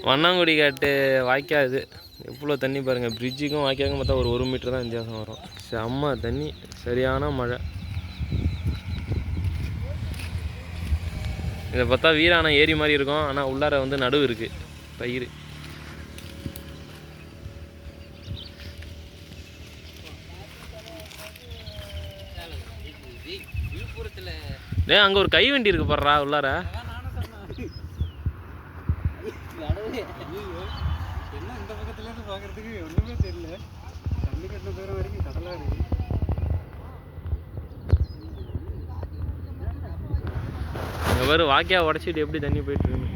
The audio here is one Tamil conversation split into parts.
வண்ணாங்குடி காட்டு வாய்க்காது எவ்வளோ தண்ணி பாருங்கள். பிரிட்ஜுக்கும் வாய்க்காதுக்கும் பார்த்தா ஒரு 1 மீட்டர் தான் வித்தியாசம் வரும். செம்ம தண்ணி, சரியான மழை. இதை பார்த்தா வீரான ஏரி மாதிரி இருக்கும், ஆனால் உள்ளார வந்து நடுவு இருக்குது பயிர். அங்கே ஒரு கை வண்டி இருக்கு பாடுறா உள்ளார. என்ன இந்த பக்கத்துல இருந்து பாக்குறதுக்கு ஒண்ணுமே தெரியல. தண்ணி கட்டின தூரம் வரைக்கும் கடலாடு. இங்க பாரு வாக்கியா உடச்சிட்டு எப்படி தண்ணி போயிட்டு இருக்கு.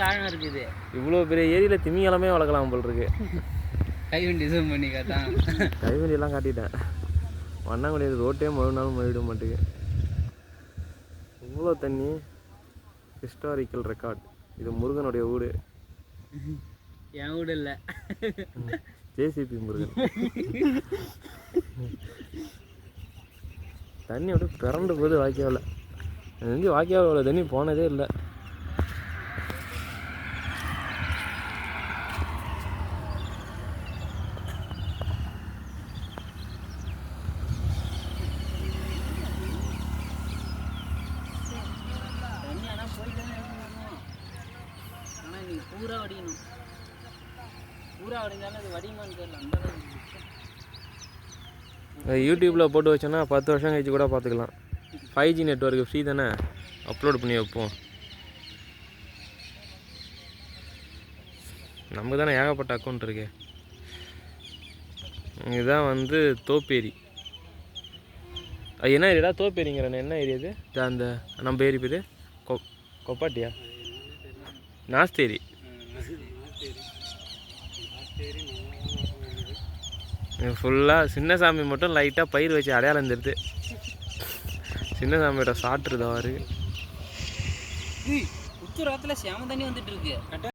ஆழம் இருக்குது. இவ்வளோ பெரிய ஏரியில் திமிங்கலமே வளர்க்கலாம் போல் இருக்கு. கைவண்டி ஜூம் பண்ணி காட்டான். கைவண்டியெல்லாம் காட்டிட்டேன். வண்ணாங்குடி ரோட்டே மறுநாளும் மறுவிட மாட்டேங்க. இவ்வளோ தண்ணி. Historical record. இது முருகனுடைய வீடு. என் வீடு இல்லை, ஜேசிபி முருகன். தண்ணி அப்படியே பிறண்டு போகுது வாய்க்காவில். எங்கேயும் வாய்க்காவில் தண்ணி போனதே இல்லை. பூரா வடிக்கணும். பூரா வடிஞ்சாலும் அது வடிமான்னு தெரியல. அந்த யூடியூப்பில் போட்டு வச்சோன்னா 10 வருஷம் கழிச்சு கூட பார்த்துக்கலாம். 5G நெட்வொர்க்கு ஃப்ரீ தானே, அப்லோட் பண்ணி வைப்போம். நமக்கு தானே ஏகப்பட்ட அக்கௌண்ட் இருக்கு. இதுதான் வந்து தோப்பேரி. அது என்ன ஏரியாடா தோப்பேரிங்கிறண்ணே? என்ன ஏரியா இது? அந்த நம்ம ஏரி பேர் கொப்பாட்டியா? நாஸ்தேரி. ஃபுல்லாக சின்னசாமி மட்டும் லைட்டாக பயிர் வச்சு அடையாளம் தெரியுது. சின்னசாமியோட சாட்டுருதா இருக்கு. உத்தரத்தில் சேம தண்ணி வந்துட்டு இருக்கு.